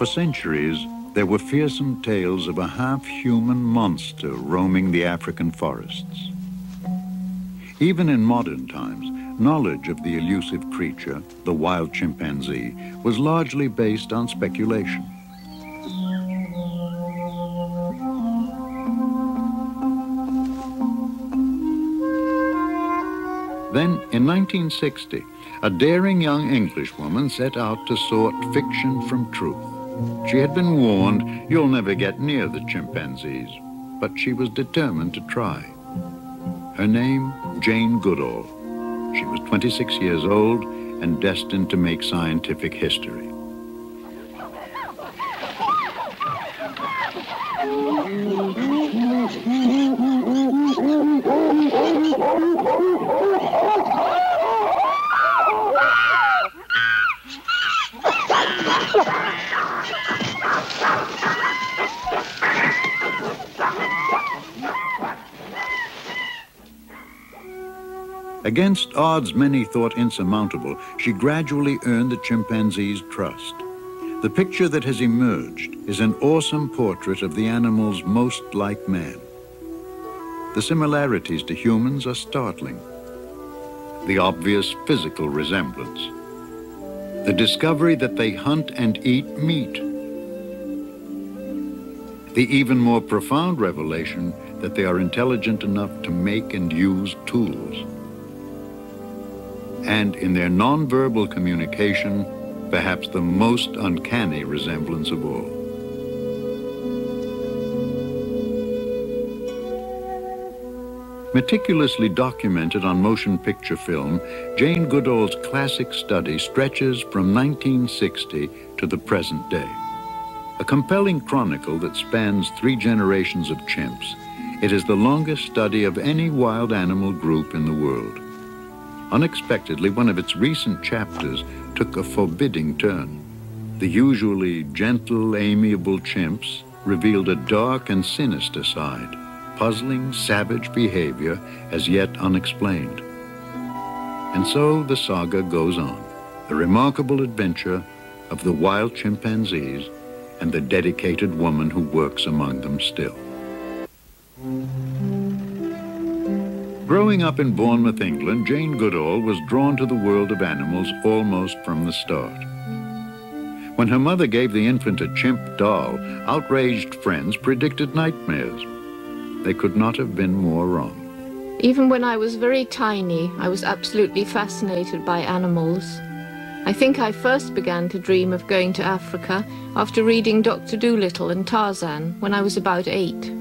For centuries, there were fearsome tales of a half-human monster roaming the African forests. Even in modern times, knowledge of the elusive creature, the wild chimpanzee, was largely based on speculation. Then, in 1960, a daring young Englishwoman set out to sort fiction from truth. She had been warned, you'll never get near the chimpanzees, but she was determined to try. Her name, Jane Goodall. She was 26 years old and destined to make scientific history. Against odds many thought insurmountable, she gradually earned the chimpanzee's trust. The picture that has emerged is an awesome portrait of the animals most like man. The similarities to humans are startling. The obvious physical resemblance. The discovery that they hunt and eat meat. The even more profound revelation that they are intelligent enough to make and use tools. And in their nonverbal communication, perhaps the most uncanny resemblance of all. Meticulously documented on motion picture film, Jane Goodall's classic study stretches from 1960 to the present day. A compelling chronicle that spans 3 generations of chimps, it is the longest study of any wild animal group in the world. Unexpectedly, one of its recent chapters took a forbidding turn. The usually gentle, amiable chimps revealed a dark and sinister side, puzzling, savage behavior as yet unexplained. And so the saga goes on, the remarkable adventure of the wild chimpanzees and the dedicated woman who works among them still. Growing up in Bournemouth, England, Jane Goodall was drawn to the world of animals almost from the start. When her mother gave the infant a chimp doll, outraged friends predicted nightmares. They could not have been more wrong. Even when I was very tiny, I was absolutely fascinated by animals. I think I first began to dream of going to Africa after reading Dr. Dolittle and Tarzan when I was about 8.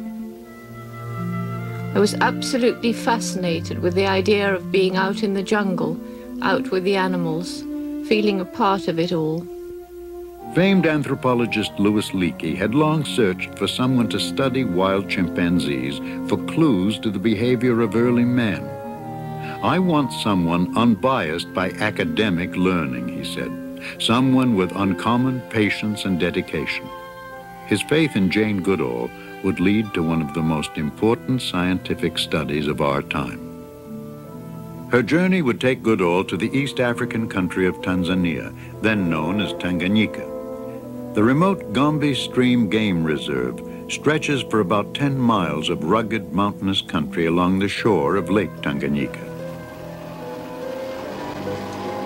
I was absolutely fascinated with the idea of being out in the jungle, out with the animals, feeling a part of it all. Famed anthropologist Louis Leakey had long searched for someone to study wild chimpanzees for clues to the behavior of early man. I want someone unbiased by academic learning, he said, someone with uncommon patience and dedication. His faith in Jane Goodall would lead to one of the most important scientific studies of our time. Her journey would take Goodall to the East African country of Tanzania, then known as Tanganyika. The remote Gombe Stream Game Reserve stretches for about 10 miles of rugged mountainous country along the shore of Lake Tanganyika.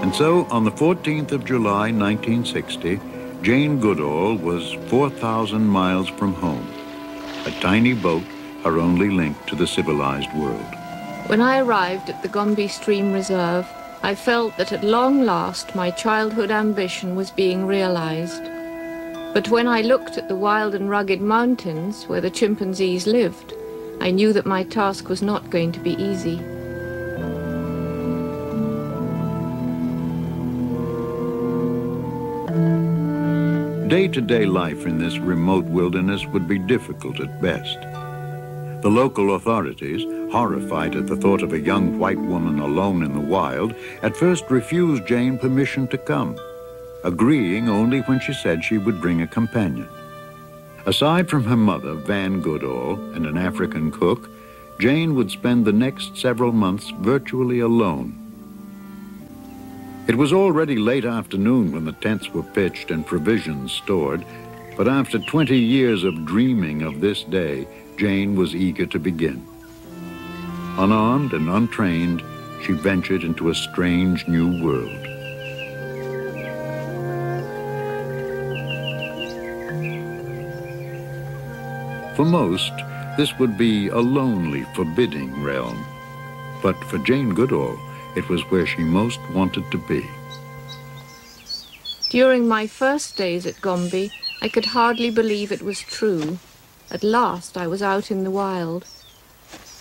And so, on the 14th of July, 1960, Jane Goodall was 4,000 miles from home. A tiny boat, her only link to the civilized world. When I arrived at the Gombe Stream Reserve, I felt that at long last my childhood ambition was being realized. But when I looked at the wild and rugged mountains where the chimpanzees lived, I knew that my task was not going to be easy. Day-to-day life in this remote wilderness would be difficult at best. The local authorities, horrified at the thought of a young white woman alone in the wild, at first refused Jane permission to come, agreeing only when she said she would bring a companion. Aside from her mother, Van Goodall, and an African cook, Jane would spend the next several months virtually alone. It was already late afternoon when the tents were pitched and provisions stored, But after 20 years of dreaming of this day, Jane was eager to begin. Unarmed and untrained, she ventured into a strange new world. For most, this would be a lonely, forbidding realm. But for Jane Goodall, it was where she most wanted to be. During my first days at Gombe, I could hardly believe it was true. At last, I was out in the wild.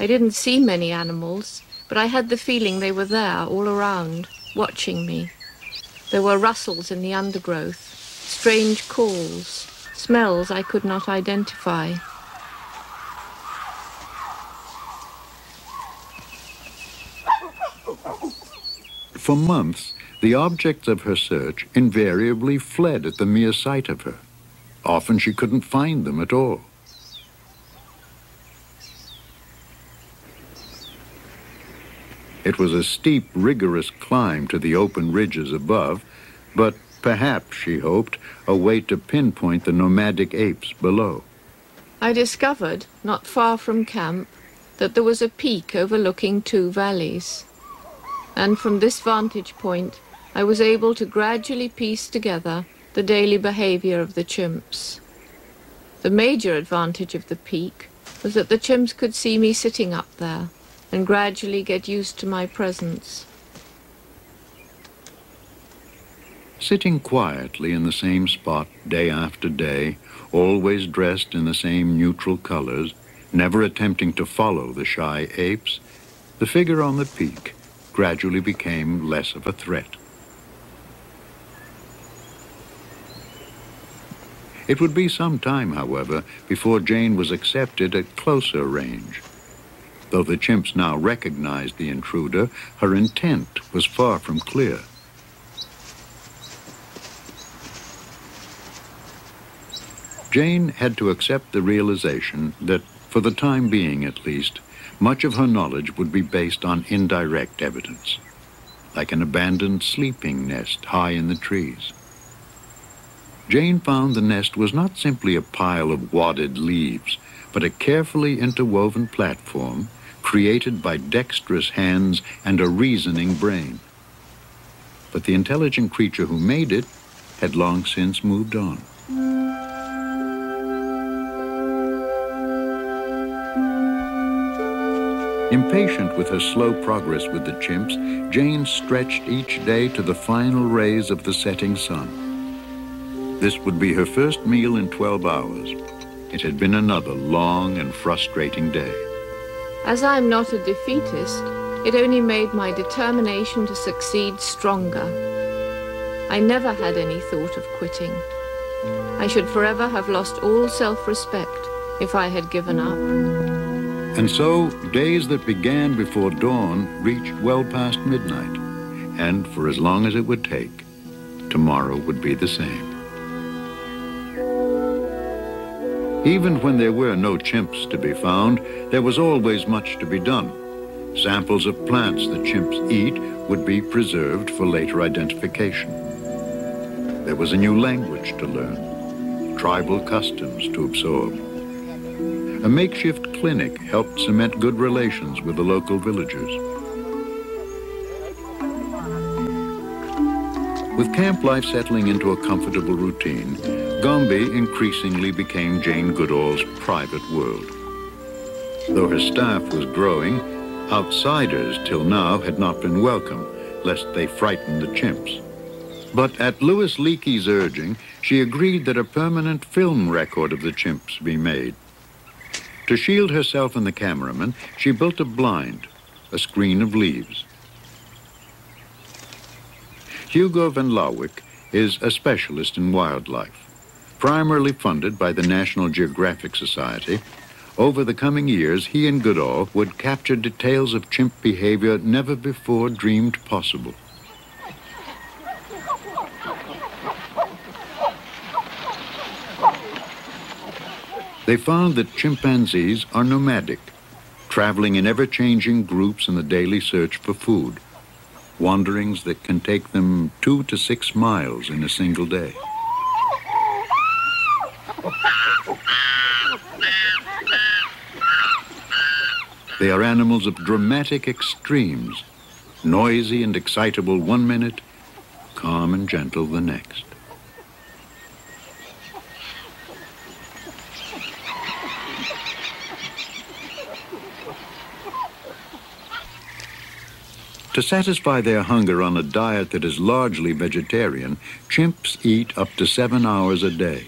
I didn't see many animals, but I had the feeling they were there all around, watching me. There were rustles in the undergrowth, strange calls, smells I could not identify. For months, the objects of her search invariably fled at the mere sight of her. Often she couldn't find them at all. It was a steep, rigorous climb to the open ridges above, but perhaps, she hoped, a way to pinpoint the nomadic apes below. I discovered, not far from camp, that there was a peak overlooking 2 valleys. And from this vantage point, I was able to gradually piece together the daily behavior of the chimps. The major advantage of the peak was that the chimps could see me sitting up there and gradually get used to my presence. Sitting quietly in the same spot day after day, always dressed in the same neutral colors, never attempting to follow the shy apes, the figure on the peak gradually became less of a threat. It would be some time, however, before Jane was accepted at closer range. Though the chimps now recognized the intruder, her intent was far from clear. Jane had to accept the realization that, for the time being at least, much of her knowledge would be based on indirect evidence, like an abandoned sleeping nest high in the trees. Jane found the nest was not simply a pile of wadded leaves, but a carefully interwoven platform created by dexterous hands and a reasoning brain. But the intelligent creature who made it had long since moved on. Impatient with her slow progress with the chimps, Jane stretched each day to the final rays of the setting sun. This would be her first meal in 12 hours. It had been another long and frustrating day. As I am not a defeatist, it only made my determination to succeed stronger. I never had any thought of quitting. I should forever have lost all self-respect if I had given up. And so, days that began before dawn reached well past midnight, and for as long as it would take, tomorrow would be the same. Even when there were no chimps to be found, there was always much to be done. Samples of plants the chimps eat would be preserved for later identification. There was a new language to learn, tribal customs to absorb. A makeshift clinic helped cement good relations with the local villagers. With camp life settling into a comfortable routine, Gombe increasingly became Jane Goodall's private world. Though her staff was growing, outsiders till now had not been welcome, lest they frighten the chimps. But at Louis Leakey's urging, she agreed that a permanent film record of the chimps be made. To shield herself and the cameraman, she built a blind, a screen of leaves. Hugo van Lawick is a specialist in wildlife. Primarily funded by the National Geographic Society, over the coming years, he and Goodall would capture details of chimp behavior never before dreamed possible. They found that chimpanzees are nomadic, traveling in ever-changing groups in the daily search for food, wanderings that can take them 2 to 6 miles in a single day. They are animals of dramatic extremes, noisy and excitable one minute, calm and gentle the next. To satisfy their hunger on a diet that is largely vegetarian, chimps eat up to 7 hours a day.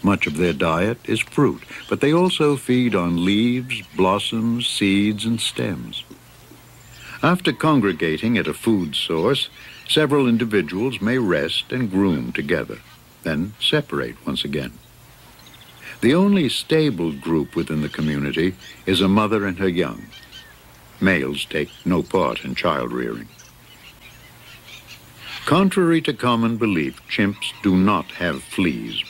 Much of their diet is fruit, but they also feed on leaves, blossoms, seeds, and stems. After congregating at a food source, several individuals may rest and groom together, then separate once again. The only stable group within the community is a mother and her young. Males take no part in child rearing. Contrary to common belief, chimps do not have fleas.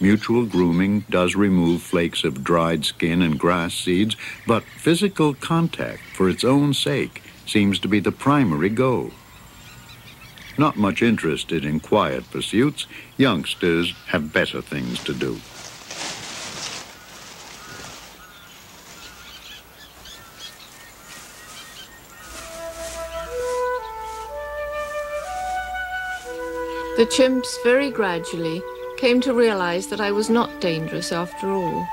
Mutual grooming does remove flakes of dried skin and grass seeds, but physical contact for its own sake seems to be the primary goal. Not much interested in quiet pursuits, youngsters have better things to do. The chimps very gradually came to realize that I was not dangerous after all.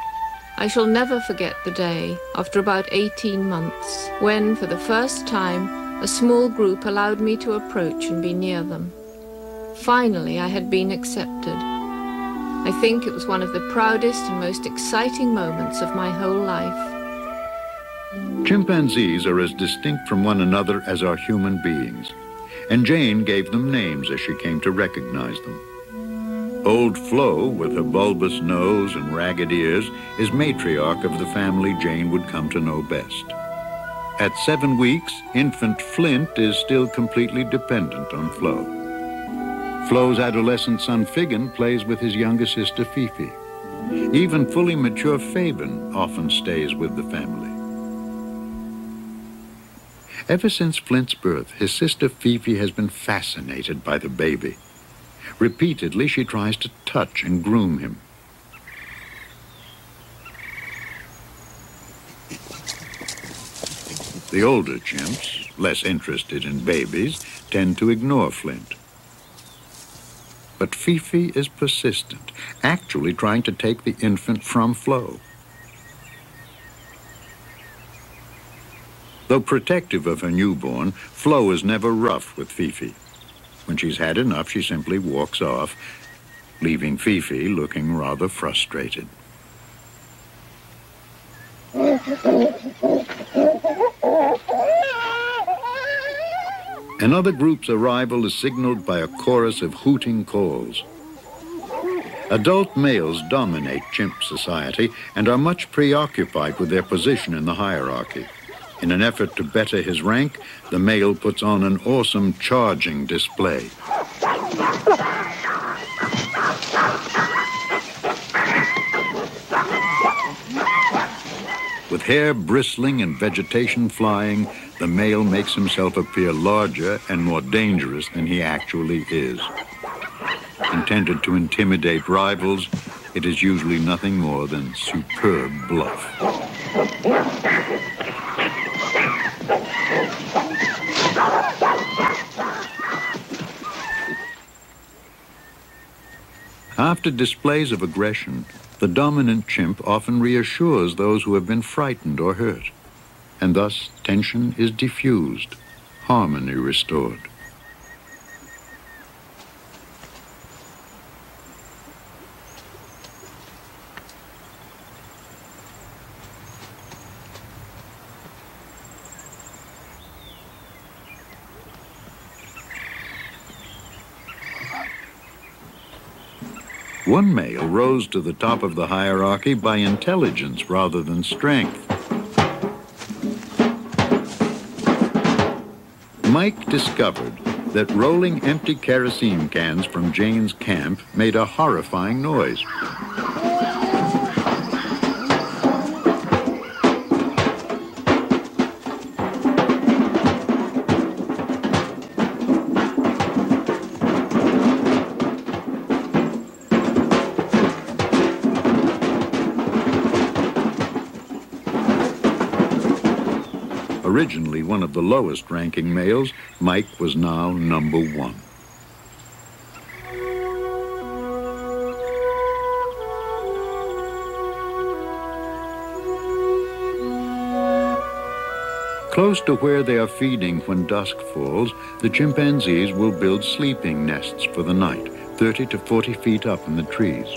I shall never forget the day, after about 18 months, when for the first time a small group allowed me to approach and be near them. Finally, I had been accepted. I think it was one of the proudest and most exciting moments of my whole life. Chimpanzees are as distinct from one another as are human beings, and Jane gave them names as she came to recognize them. Old Flo, with her bulbous nose and ragged ears, is matriarch of the family Jane would come to know best. At 7 weeks, infant Flint is still completely dependent on Flo. Flo's adolescent son Figgin plays with his younger sister Fifi. Even fully mature Fabian often stays with the family. Ever since Flint's birth, his sister Fifi has been fascinated by the baby. Repeatedly, she tries to touch and groom him. The older chimps, less interested in babies, tend to ignore Flint. But Fifi is persistent, actually trying to take the infant from Flo. Though protective of her newborn, Flo is never rough with Fifi. When she's had enough, she simply walks off, leaving Fifi looking rather frustrated. Another group's arrival is signaled by a chorus of hooting calls. Adult males dominate chimp society and are much preoccupied with their position in the hierarchy. In an effort to better his rank, the male puts on an awesome charging display. With hair bristling and vegetation flying, the male makes himself appear larger and more dangerous than he actually is. Intended to intimidate rivals, it is usually nothing more than superb bluff. After displays of aggression, the dominant chimp often reassures those who have been frightened or hurt, and thus tension is diffused, harmony restored. One male rose to the top of the hierarchy by intelligence rather than strength. Mike discovered that rolling empty kerosene cans from Jane's camp made a horrifying noise. Originally one of the lowest-ranking males, Mike was now number one. Close to where they are feeding when dusk falls, the chimpanzees will build sleeping nests for the night, 30 to 40 feet up in the trees.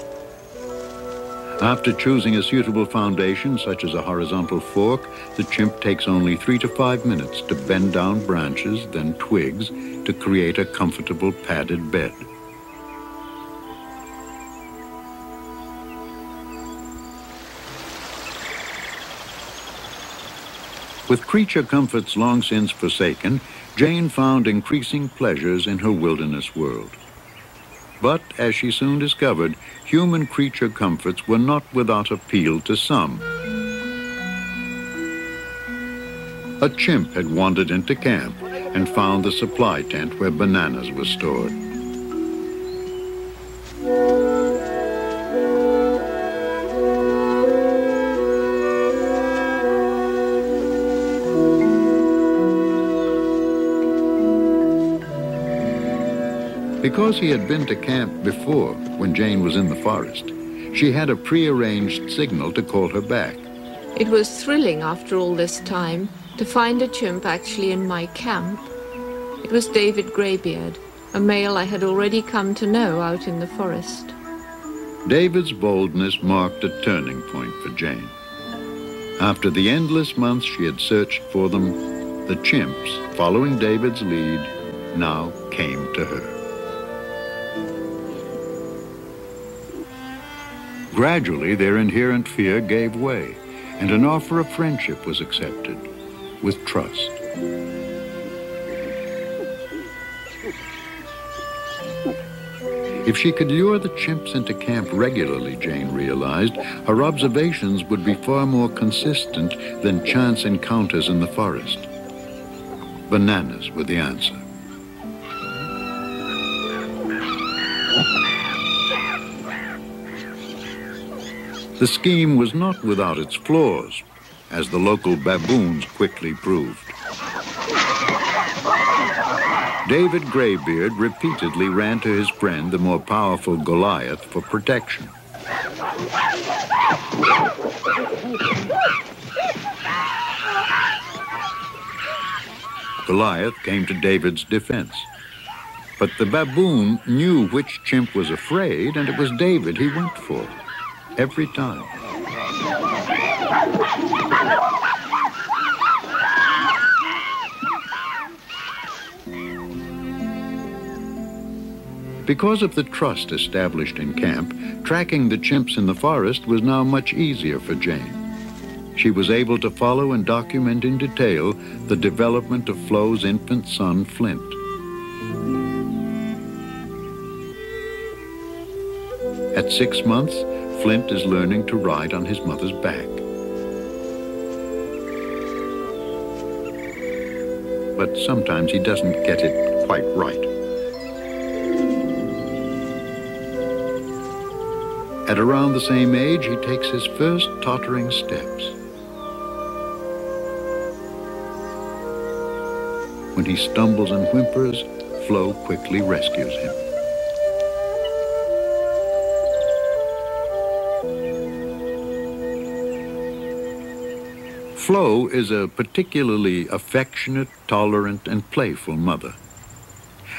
After choosing a suitable foundation, such as a horizontal fork, the chimp takes only 3 to 5 minutes to bend down branches, then twigs, to create a comfortable padded bed. With creature comforts long since forsaken, Jane found increasing pleasures in her wilderness world. But, as she soon discovered, human creature comforts were not without appeal to some. A chimp had wandered into camp and found the supply tent where bananas were stored. Because he had been to camp before, when Jane was in the forest, she had a prearranged signal to call her back. It was thrilling after all this time to find a chimp actually in my camp. It was David Greybeard, a male I had already come to know out in the forest. David's boldness marked a turning point for Jane. After the endless months she had searched for them, the chimps, following David's lead, now came to her. Gradually, their inherent fear gave way, and an offer of friendship was accepted, with trust. If she could lure the chimps into camp regularly, Jane realized, her observations would be far more consistent than chance encounters in the forest. Bananas were the answer. The scheme was not without its flaws, as the local baboons quickly proved. David Greybeard repeatedly ran to his friend, the more powerful Goliath, for protection. Goliath came to David's defense. But the baboon knew which chimp was afraid, and it was David he went for. Every time. Because of the trust established in camp, tracking the chimps in the forest was now much easier for Jane. She was able to follow and document in detail the development of Flo's infant son, Flint. At 6 months, Flint is learning to ride on his mother's back. But sometimes he doesn't get it quite right. At around the same age, he takes his first tottering steps. When he stumbles and whimpers, Flo quickly rescues him. Flo is a particularly affectionate, tolerant, and playful mother.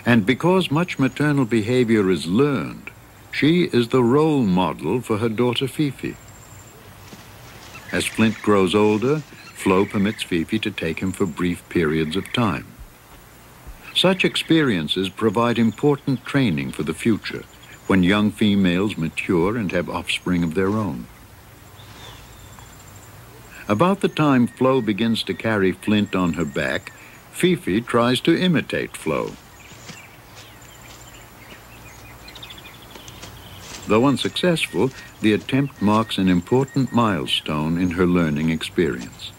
And because much maternal behavior is learned, she is the role model for her daughter Fifi. As Flint grows older, Flo permits Fifi to take him for brief periods of time. Such experiences provide important training for the future, when young females mature and have offspring of their own. About the time Flo begins to carry Flint on her back, Fifi tries to imitate Flo. Though unsuccessful, the attempt marks an important milestone in her learning experience.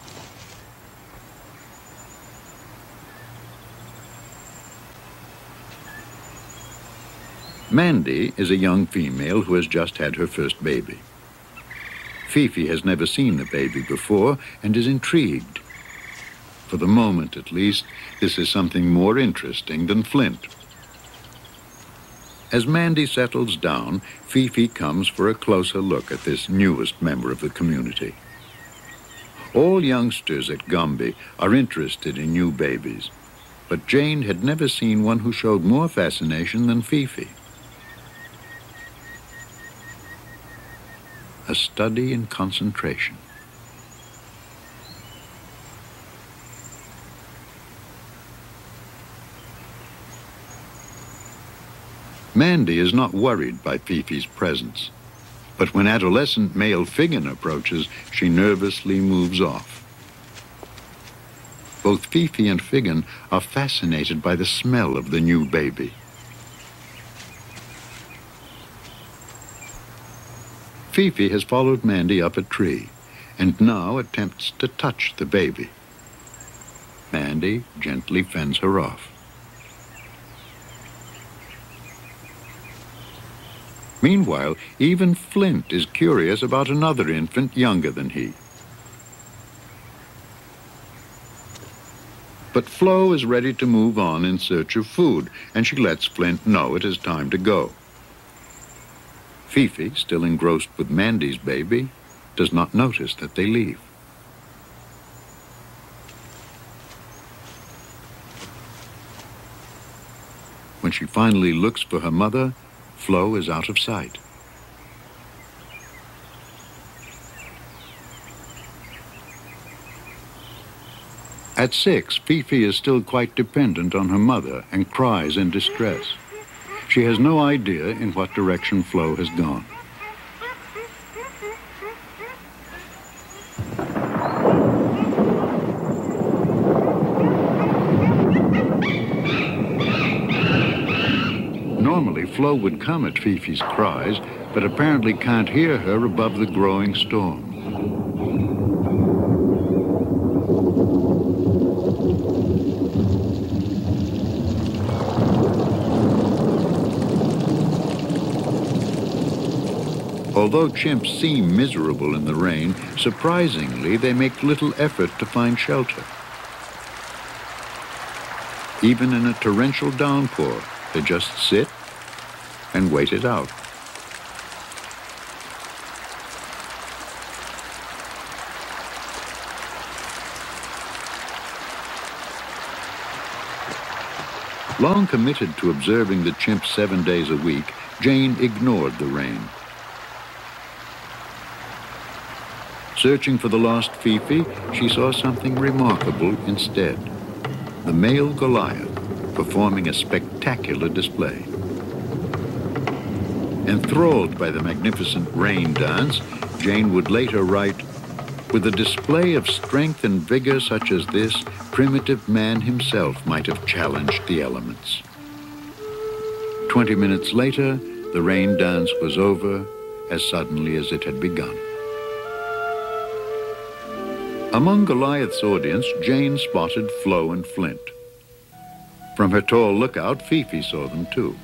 Mandy is a young female who has just had her first baby. Fifi has never seen the baby before and is intrigued. For the moment, at least, this is something more interesting than Flint. As Mandy settles down, Fifi comes for a closer look at this newest member of the community. All youngsters at Gombe are interested in new babies, but Jane had never seen one who showed more fascination than Fifi. A study in concentration. Mandy is not worried by Fifi's presence, but when adolescent male Figgin approaches, she nervously moves off. Both Fifi and Figgin are fascinated by the smell of the new baby. Fifi has followed Mandy up a tree and now attempts to touch the baby. Mandy gently fends her off. Meanwhile, even Flint is curious about another infant younger than he. But Flo is ready to move on in search of food, and she lets Flint know it is time to go. Fifi, still engrossed with Mandy's baby, does not notice that they leave. When she finally looks for her mother, Flo is out of sight. At 6, Fifi is still quite dependent on her mother and cries in distress. She has no idea in what direction Flo has gone. Normally, Flo would come at Fifi's cries, but apparently can't hear her above the growing storm. Although chimps seem miserable in the rain, surprisingly, they make little effort to find shelter. Even in a torrential downpour, they just sit and wait it out. Long committed to observing the chimps 7 days a week, Jane ignored the rain. Searching for the lost Fifi, she saw something remarkable instead. The male Goliath performing a spectacular display. Enthralled by the magnificent rain dance, Jane would later write, "With a display of strength and vigor such as this, primitive man himself might have challenged the elements." 20 minutes later, the rain dance was over as suddenly as it had begun. Among Goliath's audience, Jane spotted Flo and Flint. From her tall lookout, Fifi saw them too.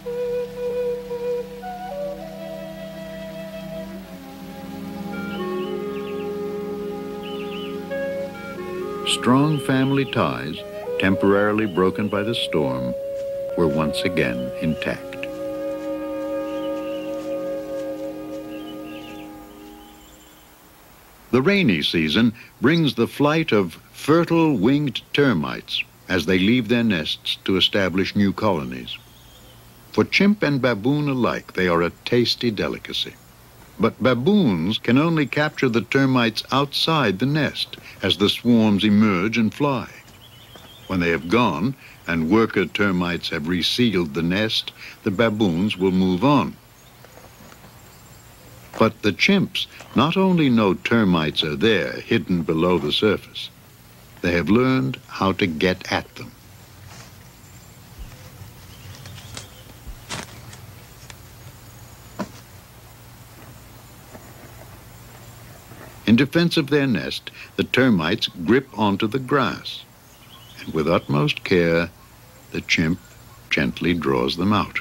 Strong family ties, temporarily broken by the storm, were once again intact. The rainy season brings the flight of fertile winged termites as they leave their nests to establish new colonies. For chimp and baboon alike, they are a tasty delicacy. But baboons can only capture the termites outside the nest as the swarms emerge and fly. When they have gone and worker termites have resealed the nest, the baboons will move on. But the chimps not only know termites are there, hidden below the surface, they have learned how to get at them. In defense of their nest, the termites grip onto the grass, and with utmost care, the chimp gently draws them out.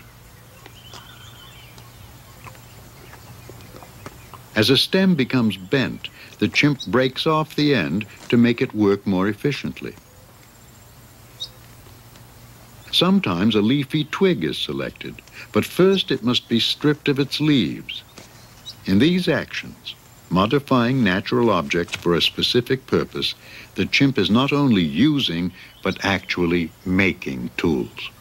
As a stem becomes bent, the chimp breaks off the end to make it work more efficiently. Sometimes a leafy twig is selected, but first it must be stripped of its leaves. In these actions, modifying natural objects for a specific purpose, the chimp is not only using, but actually making tools.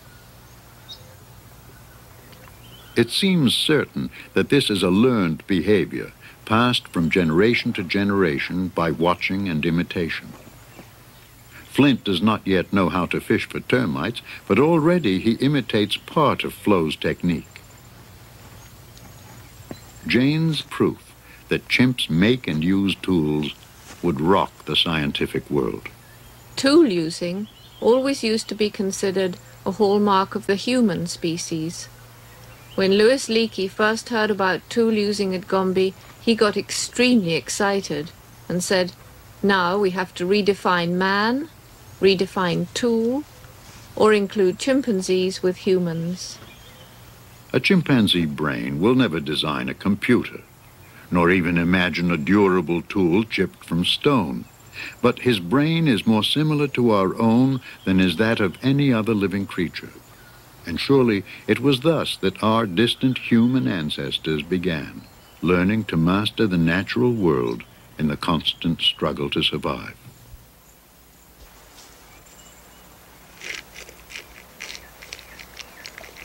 It seems certain that this is a learned behavior, passed from generation to generation by watching and imitation. Flint does not yet know how to fish for termites, but already he imitates part of Flo's technique. Jane's proof that chimps make and use tools would rock the scientific world. Tool using always used to be considered a hallmark of the human species. When Louis Leakey first heard about tool using at Gombe, he got extremely excited and said, now we have to redefine man, redefine tool, or include chimpanzees with humans. A chimpanzee brain will never design a computer, nor even imagine a durable tool chipped from stone. But his brain is more similar to our own than is that of any other living creature. And surely it was thus that our distant human ancestors began, learning to master the natural world in the constant struggle to survive.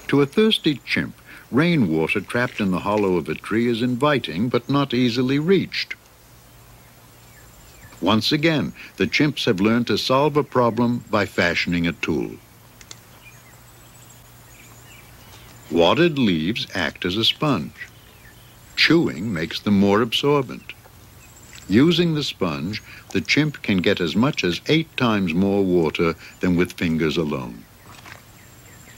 To a thirsty chimp, rainwater trapped in the hollow of a tree is inviting but not easily reached. Once again, the chimps have learned to solve a problem by fashioning a tool. Wadded leaves act as a sponge. Chewing makes them more absorbent. Using the sponge, the chimp can get as much as 8 times more water than with fingers alone.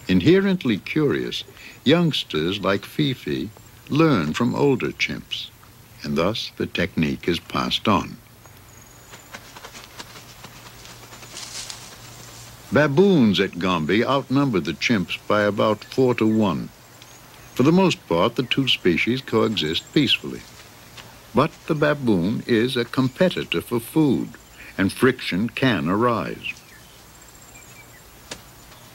Inherently curious, youngsters like Fifi learn from older chimps, and thus the technique is passed on. Baboons at Gombe outnumber the chimps by about 4 to 1. For the most part, the two species coexist peacefully. But the baboon is a competitor for food, and friction can arise.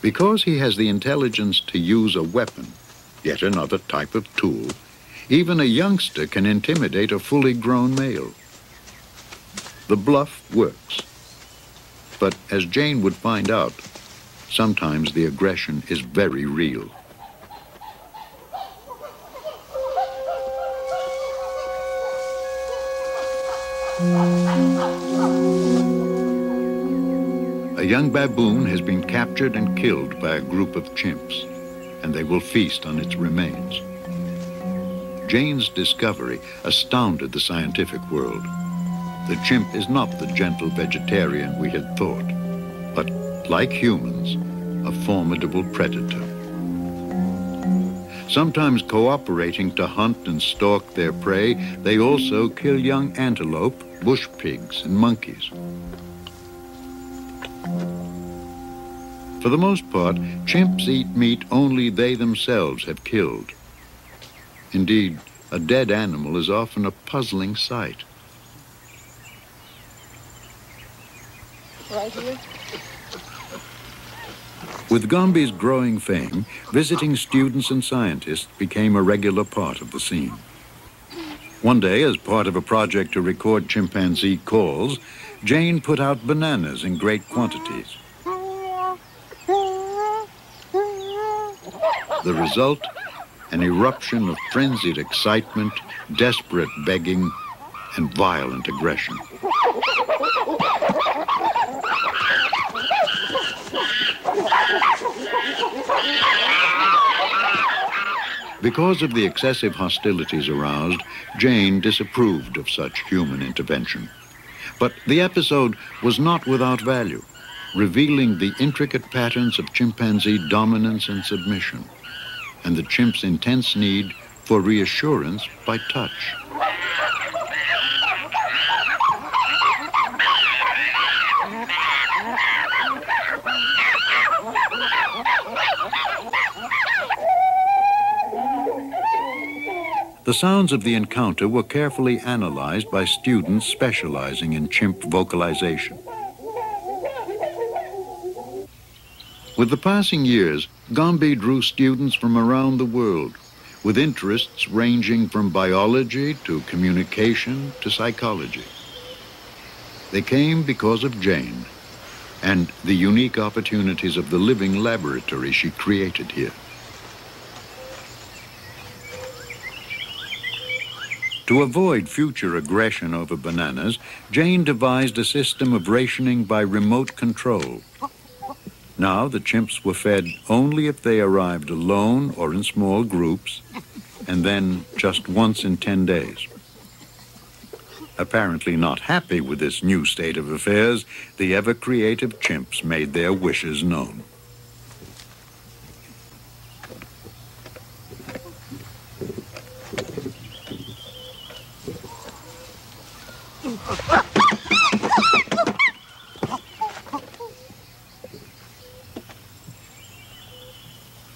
Because he has the intelligence to use a weapon, yet another type of tool, even a youngster can intimidate a fully grown male. The bluff works. But as Jane would find out, sometimes the aggression is very real. A young baboon has been captured and killed by a group of chimps, and they will feast on its remains. Jane's discovery astounded the scientific world. The chimp is not the gentle vegetarian we had thought, but, like humans, a formidable predator. Sometimes cooperating to hunt and stalk their prey, they also kill young antelope, bush pigs, and monkeys. For the most part, chimps eat meat only they themselves have killed. Indeed, a dead animal is often a puzzling sight. Right here. With Gombe's growing fame, visiting students and scientists became a regular part of the scene. One day, as part of a project to record chimpanzee calls, Jane put out bananas in great quantities. The result, an eruption of frenzied excitement, desperate begging, and violent aggression. Because of the excessive hostilities aroused, Jane disapproved of such human intervention. But the episode was not without value, revealing the intricate patterns of chimpanzee dominance and submission, and the chimp's intense need for reassurance by touch. The sounds of the encounter were carefully analyzed by students specializing in chimp vocalization. With the passing years, Gombe drew students from around the world, with interests ranging from biology to communication to psychology. They came because of Jane and the unique opportunities of the living laboratory she created here. To avoid future aggression over bananas, Jane devised a system of rationing by remote control. Now the chimps were fed only if they arrived alone or in small groups, and then just once in 10 days. Apparently not happy with this new state of affairs, the ever-creative chimps made their wishes known.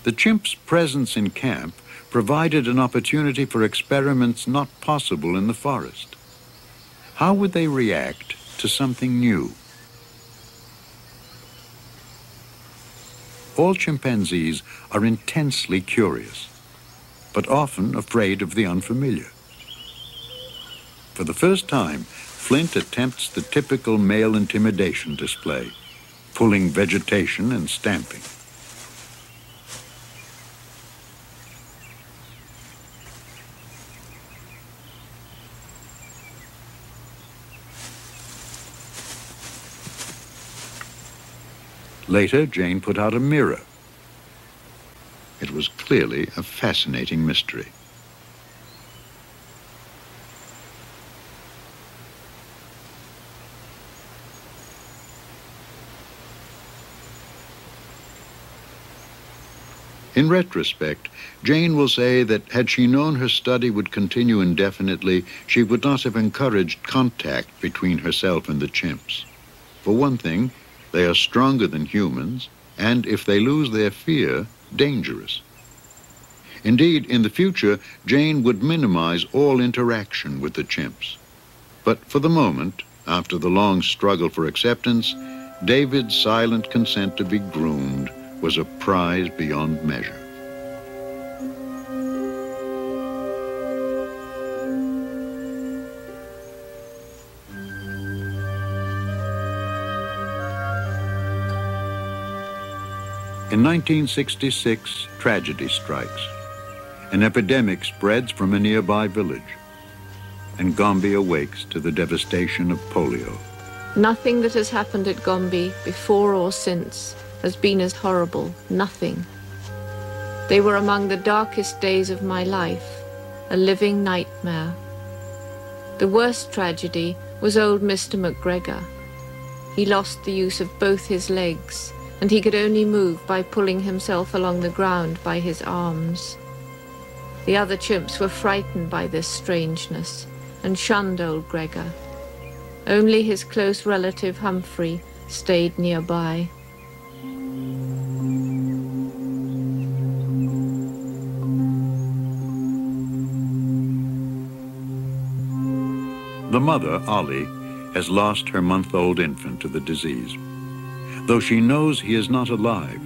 The chimps' presence in camp provided an opportunity for experiments not possible in the forest. How would they react to something new? All chimpanzees are intensely curious, but often afraid of the unfamiliar. For the first time, Flint attempts the typical male intimidation display, pulling vegetation and stamping. Later, Jane put out a mirror. It was clearly a fascinating mystery. In retrospect, Jane will say that had she known her study would continue indefinitely, she would not have encouraged contact between herself and the chimps. For one thing, they are stronger than humans, and if they lose their fear, dangerous. Indeed, in the future, Jane would minimize all interaction with the chimps. But for the moment, after the long struggle for acceptance, David's silent consent to be groomed was a prize beyond measure. In 1966, tragedy strikes. An epidemic spreads from a nearby village, and Gombe awakes to the devastation of polio. Nothing that has happened at Gombe, before or since, has been as horrible. Nothing. They were among the darkest days of my life, a living nightmare. The worst tragedy was old Mr. McGregor. He lost the use of both his legs, and he could only move by pulling himself along the ground by his arms. The other chimps were frightened by this strangeness and shunned old Gregor. Only his close relative Humphrey stayed nearby. The mother, Ollie, has lost her month-old infant to the disease. Though she knows he is not alive,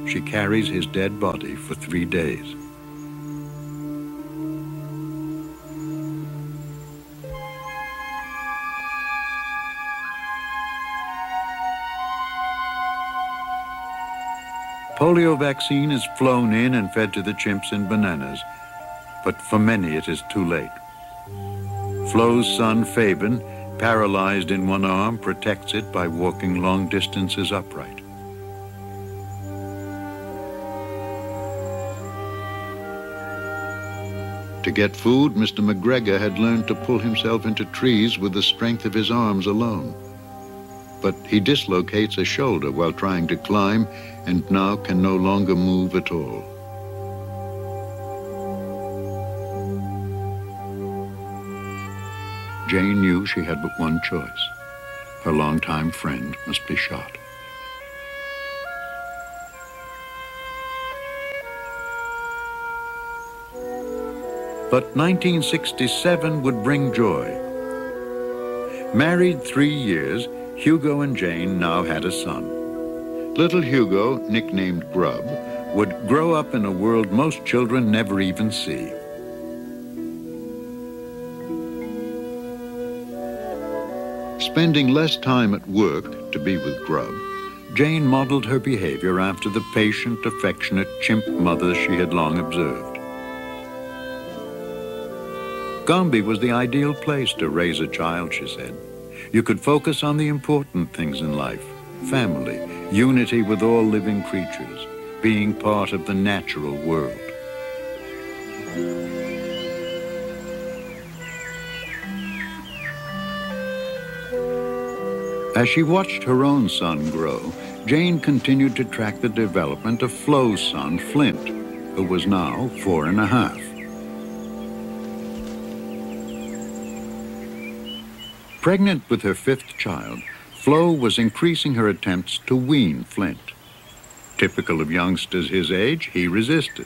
she carries his dead body for 3 days. Polio vaccine is flown in and fed to the chimps in bananas, but for many it is too late. Flo's son, Fabian, paralyzed in one arm, protects it by walking long distances upright. To get food, Mr. McGregor had learned to pull himself into trees with the strength of his arms alone. But he dislocates a shoulder while trying to climb and now can no longer move at all. Jane knew she had but one choice. Her longtime friend must be shot. But 1967 would bring joy. Married 3 years, Hugo and Jane now had a son. Little Hugo, nicknamed Grub, would grow up in a world most children never even see. Spending less time at work to be with Grub, Jane modeled her behavior after the patient, affectionate chimp mother she had long observed. Gombe was the ideal place to raise a child, she said. You could focus on the important things in life: family, unity with all living creatures, being part of the natural world. As she watched her own son grow, Jane continued to track the development of Flo's son, Flint, who was now 4½. Pregnant with her 5th child, Flo was increasing her attempts to wean Flint. Typical of youngsters his age, he resisted,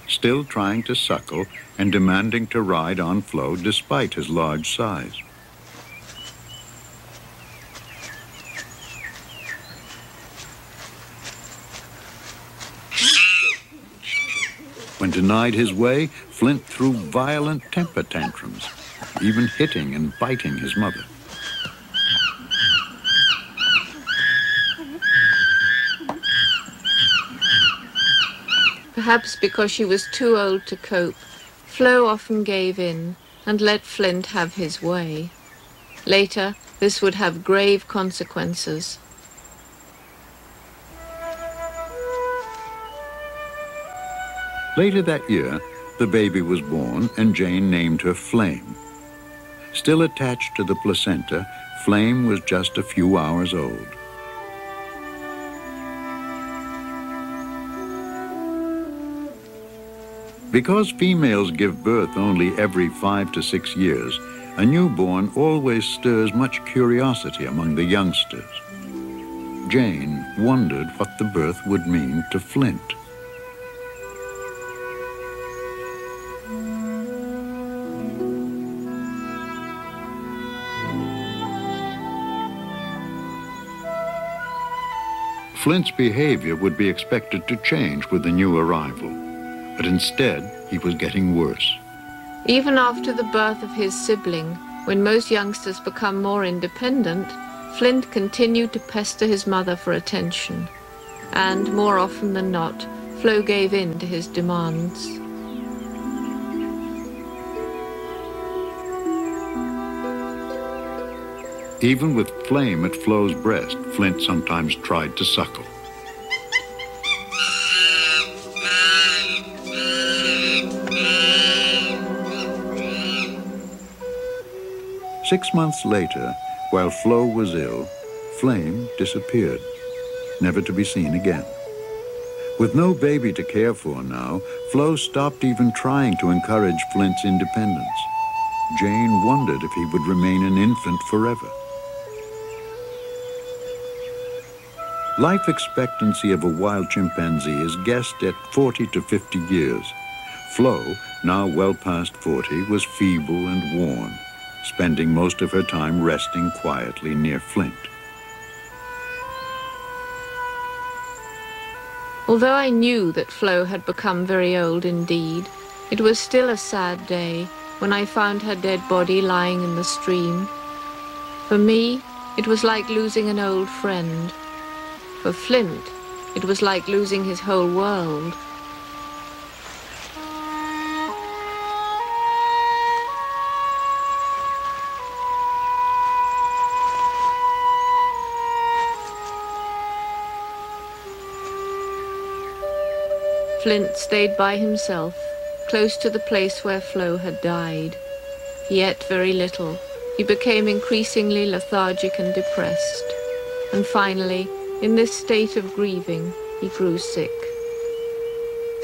still trying to suckle and demanding to ride on Flo despite his large size. When denied his way, Flint threw violent temper tantrums, even hitting and biting his mother. Perhaps because she was too old to cope, Flo often gave in and let Flint have his way. Later, this would have grave consequences. Later that year, the baby was born and Jane named her Flame. Still attached to the placenta, Flame was just a few hours old. Because females give birth only every 5 to 6 years, a newborn always stirs much curiosity among the youngsters. Jane wondered what the birth would mean to Flint. Flint's behavior would be expected to change with the new arrival, but instead he was getting worse. Even after the birth of his sibling, when most youngsters become more independent, Flint continued to pester his mother for attention. And more often than not, Flo gave in to his demands. Even with Flame at Flo's breast, Flint sometimes tried to suckle. Six months later, while Flo was ill, Flame disappeared, never to be seen again. With no baby to care for now, Flo stopped even trying to encourage Flint's independence. Jane wondered if he would remain an infant forever. Life expectancy of a wild chimpanzee is guessed at 40 to 50 years. Flo, now well past 40, was feeble and worn, spending most of her time resting quietly near Flint. Although I knew that Flo had become very old indeed, it was still a sad day when I found her dead body lying in the stream. For me, it was like losing an old friend. For Flint, it was like losing his whole world. Flint stayed by himself, close to the place where Flo had died. He ate very little. He became increasingly lethargic and depressed. And finally, in this state of grieving, he grew sick.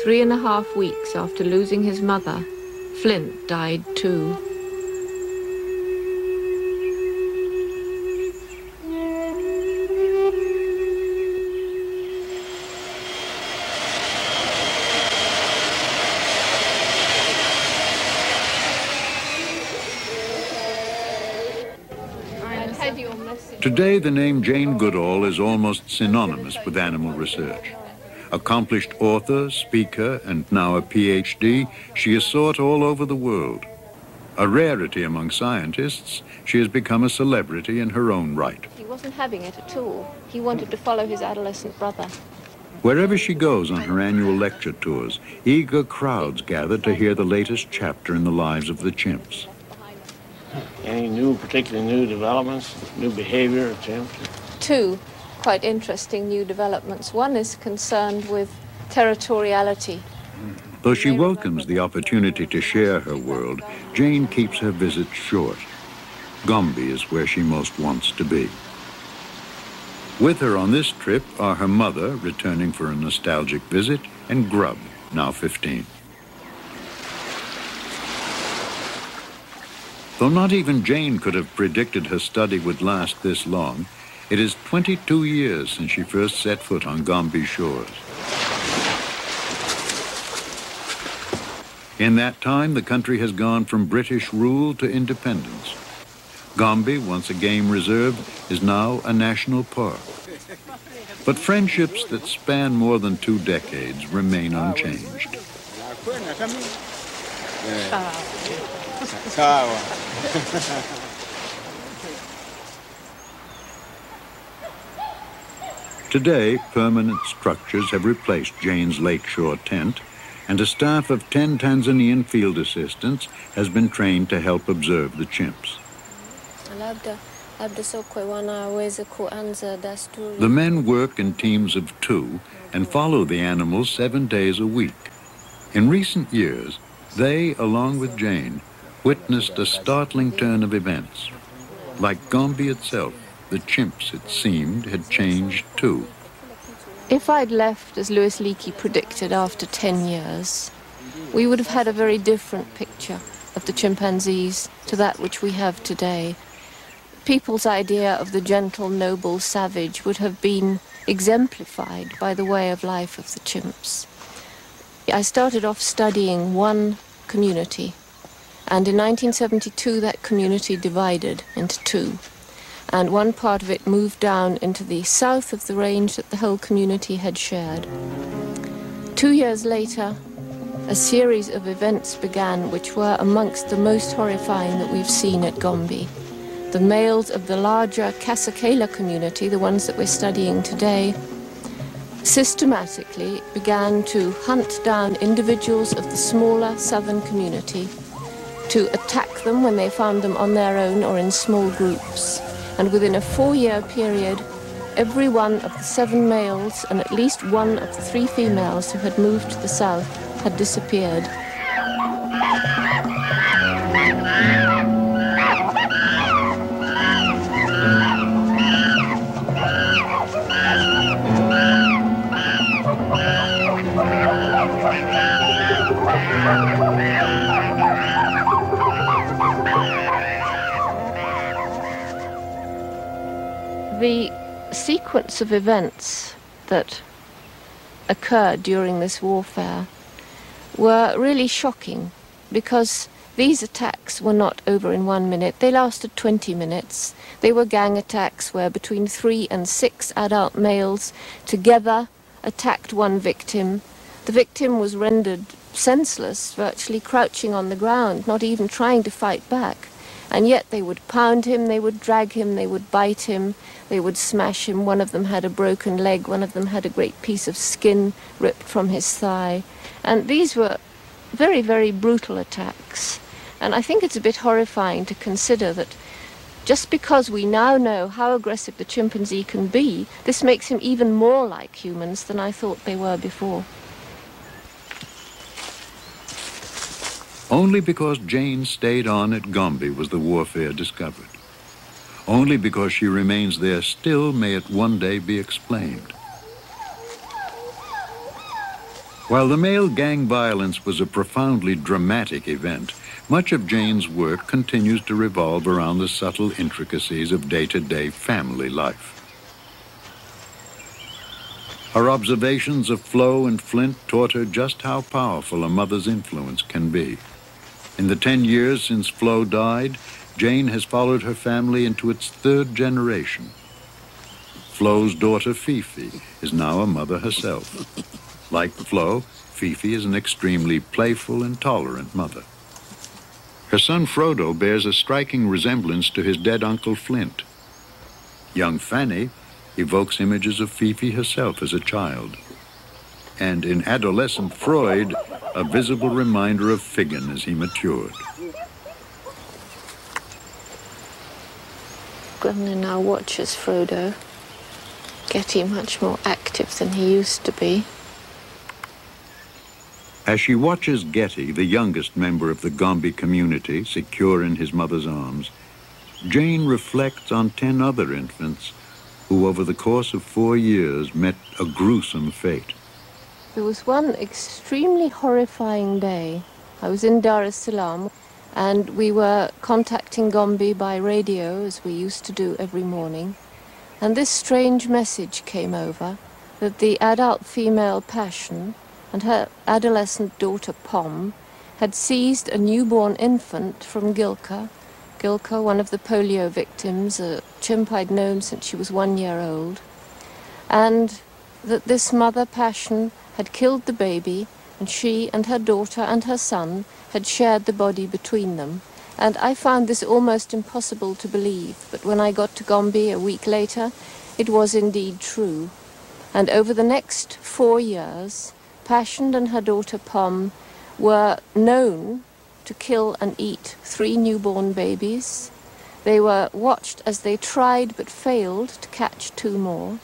3.5 weeks after losing his mother, Flint died too. Today, the name Jane Goodall is almost synonymous with animal research. Accomplished author, speaker, and now a PhD, she is sought all over the world. A rarity among scientists, she has become a celebrity in her own right. He wasn't having it at all. He wanted to follow his adolescent brother. Wherever she goes on her annual lecture tours, eager crowds gather to hear the latest chapter in the lives of the chimps. Any particularly new developments, new behavior of chimps? Two quite interesting new developments. One is concerned with territoriality. Though she welcomes the opportunity to share her world, Jane keeps her visits short. Gombe is where she most wants to be. With her on this trip are her mother, returning for a nostalgic visit, and Grub, now 15. Though not even Jane could have predicted her study would last this long, it is 22 years since she first set foot on Gombe's shores. In that time, the country has gone from British rule to independence. Gombe, once a game reserve, is now a national park. But friendships that span more than 2 decades remain unchanged. Today, permanent structures have replaced Jane's lakeshore tent, and a staff of 10 Tanzanian field assistants has been trained to help observe the chimps. The men work in teams of 2 and follow the animals 7 days a week. In recent years, they, along with Jane, witnessed a startling turn of events. Like Gombe itself, the chimps, it seemed, had changed too. If I'd left, as Louis Leakey predicted, after 10 years, we would have had a very different picture of the chimpanzees to that which we have today. People's idea of the gentle, noble savage would have been exemplified by the way of life of the chimps. I started off studying one community, and in 1972 that community divided into 2. And one part of it moved down into the south of the range that the whole community had shared. 2 years later, a series of events began which were amongst the most horrifying that we've seen at Gombe. The males of the larger Kasakela community, the ones that we're studying today, systematically began to hunt down individuals of the smaller southern community, to attack them when they found them on their own or in small groups. And within a 4-year period, every one of the 7 males and at least 1 of the 3 females who had moved to the south had disappeared. The sequence of events that occurred during this warfare were really shocking, because these attacks were not over in 1 minute. They lasted 20 minutes. They were gang attacks where between 3 and 6 adult males together attacked one victim. The victim was rendered senseless, virtually crouching on the ground, not even trying to fight back. And yet they would pound him, they would drag him, they would bite him, they would smash him. One of them had a broken leg, one of them had a great piece of skin ripped from his thigh. And these were very, very brutal attacks. And I think it's a bit horrifying to consider that just because we now know how aggressive the chimpanzee can be, this makes him even more like humans than I thought they were before. Only because Jane stayed on at Gombe was the warfare discovered. Only because she remains there still may it one day be explained. While the male gang violence was a profoundly dramatic event, much of Jane's work continues to revolve around the subtle intricacies of day-to-day family life. Her observations of Flo and Flint taught her just how powerful a mother's influence can be. In the 10 years since Flo died, Jane has followed her family into its third generation. Flo's daughter, Fifi, is now a mother herself. Like Flo, Fifi is an extremely playful and tolerant mother. Her son, Frodo, bears a striking resemblance to his dead Uncle Flint. Young Fanny evokes images of Fifi herself as a child. And in adolescent Freud, a visible reminder of Figgin as he matured. Gremlin now watches Frodo, getting much more active than he used to be. As she watches Getty, the youngest member of the Gombe community, secure in his mother's arms, Jane reflects on 10 other infants who over the course of 4 years met a gruesome fate. There was one extremely horrifying day. I was in Dar es Salaam, and we were contacting Gombe by radio, as we used to do every morning. And this strange message came over that the adult female Passion and her adolescent daughter Pom had seized a newborn infant from Gilka. Gilka, one of the polio victims, a chimp I'd known since she was 1 year old. And that this mother Passion had killed the baby, and she and her daughter and her son had shared the body between them. And I found this almost impossible to believe, but when I got to Gombe a week later, it was indeed true. And over the next 4 years, Passion and her daughter Pom were known to kill and eat 3 newborn babies. They were watched as they tried but failed to catch 2 more.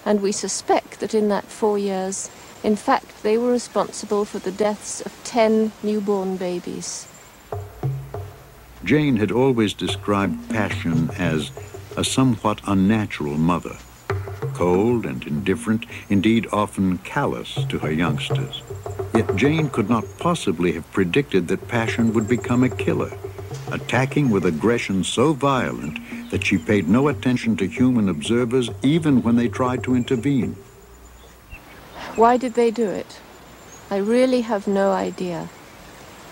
And we suspect that in that 4 years, in fact, they were responsible for the deaths of 10 newborn babies. Jane had always described Passion as a somewhat unnatural mother, cold and indifferent, indeed often callous to her youngsters. Yet Jane could not possibly have predicted that Passion would become a killer, attacking with aggression so violent that she paid no attention to human observers even when they tried to intervene. Why did they do it? I really have no idea.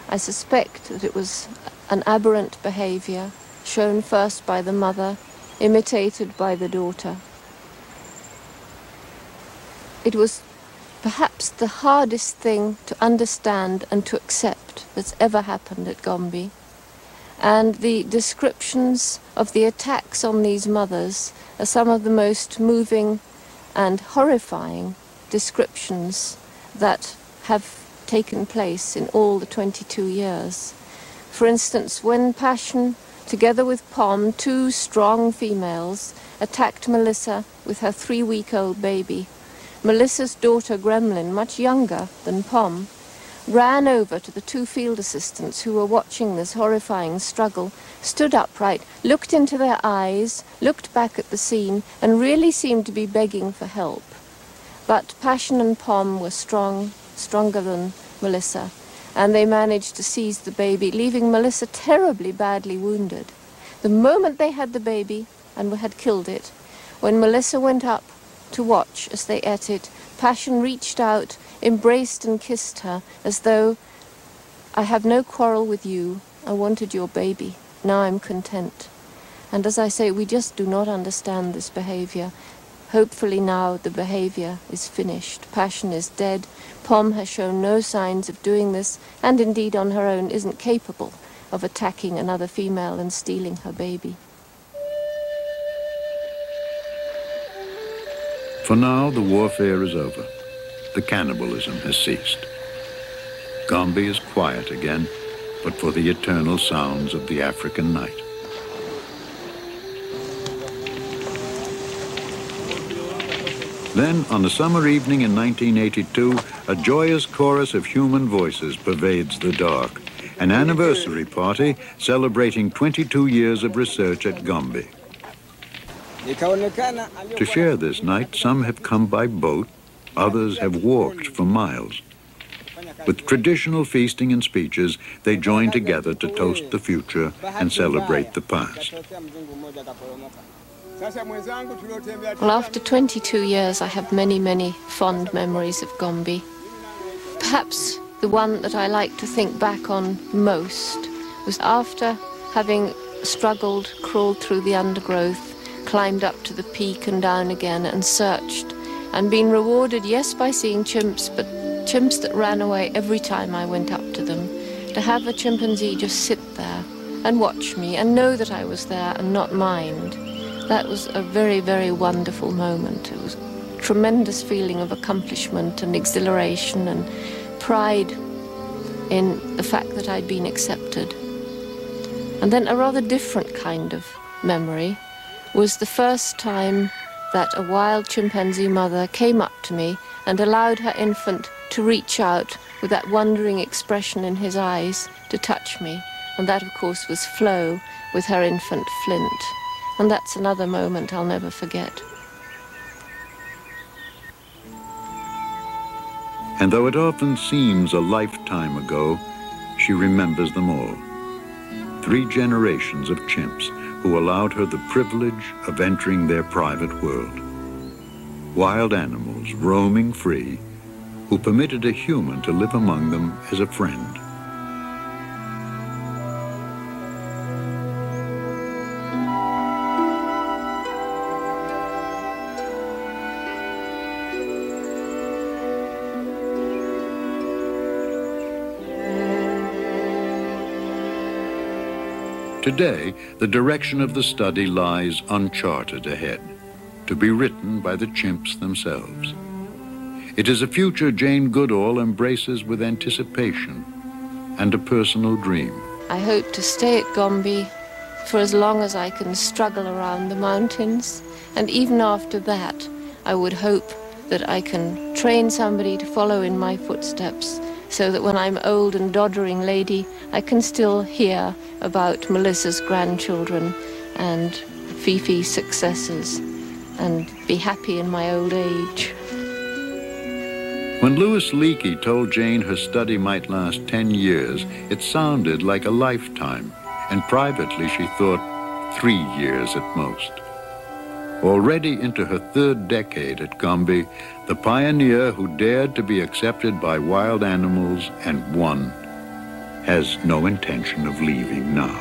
I suspect that it was an aberrant behavior, shown first by the mother, imitated by the daughter. It was perhaps the hardest thing to understand and to accept that's ever happened at Gombe. And the descriptions of the attacks on these mothers are some of the most moving and horrifying descriptions that have taken place in all the 22 years. For instance, when Passion, together with Pom, 2 strong females, attacked Melissa with her 3-week-old baby, Melissa's daughter Gremlin, much younger than Pom, ran over to the 2 field assistants who were watching this horrifying struggle, stood upright, looked into their eyes, looked back at the scene, and really seemed to be begging for help. But Passion and Pom were stronger than Melissa, and they managed to seize the baby, leaving Melissa terribly badly wounded. The moment they had the baby and had killed it, when Melissa went up to watch as they ate it, Passion reached out, embraced and kissed her, as though, "I have no quarrel with you, I wanted your baby, now I'm content." And as I say, we just do not understand this behavior. Hopefully now the behavior is finished. Passion is dead. Pom has shown no signs of doing this, and indeed on her own isn't capable of attacking another female and stealing her baby. For now, the warfare is over. The cannibalism has ceased. Gombe is quiet again, but for the eternal sounds of the African night. Then, on a summer evening in 1982, a joyous chorus of human voices pervades the dark. An anniversary party celebrating 22 years of research at Gombe. To share this night, some have come by boat, others have walked for miles. With traditional feasting and speeches, they join together to toast the future and celebrate the past. Well, after 22 years, I have many, many fond memories of Gombe. Perhaps the one that I like to think back on most was after having struggled, crawled through the undergrowth, climbed up to the peak and down again and searched, and been rewarded, yes, by seeing chimps, but chimps that ran away every time I went up to them. To have a chimpanzee just sit there and watch me and know that I was there and not mind, that was a very, very wonderful moment. It was a tremendous feeling of accomplishment and exhilaration and pride in the fact that I'd been accepted. And then a rather different kind of memory was the first time that a wild chimpanzee mother came up to me and allowed her infant to reach out with that wondering expression in his eyes to touch me. And that, of course, was Flo with her infant Flint. And that's another moment I'll never forget. And though it often seems a lifetime ago, she remembers them all. 3 generations of chimps who allowed her the privilege of entering their private world. Wild animals roaming free, who permitted a human to live among them as a friend. Today, the direction of the study lies uncharted ahead, to be written by the chimps themselves. It is a future Jane Goodall embraces with anticipation and a personal dream. I hope to stay at Gombe for as long as I can struggle around the mountains, and even after that, I would hope that I can train somebody to follow in my footsteps, so that when I'm old and doddering lady, I can still hear about Melissa's grandchildren and Fifi's successes and be happy in my old age. When Louis Leakey told Jane her study might last 10 years, it sounded like a lifetime, and privately she thought 3 years at most. Already into her 3rd decade at Gombe, the pioneer who dared to be accepted by wild animals and won has no intention of leaving now.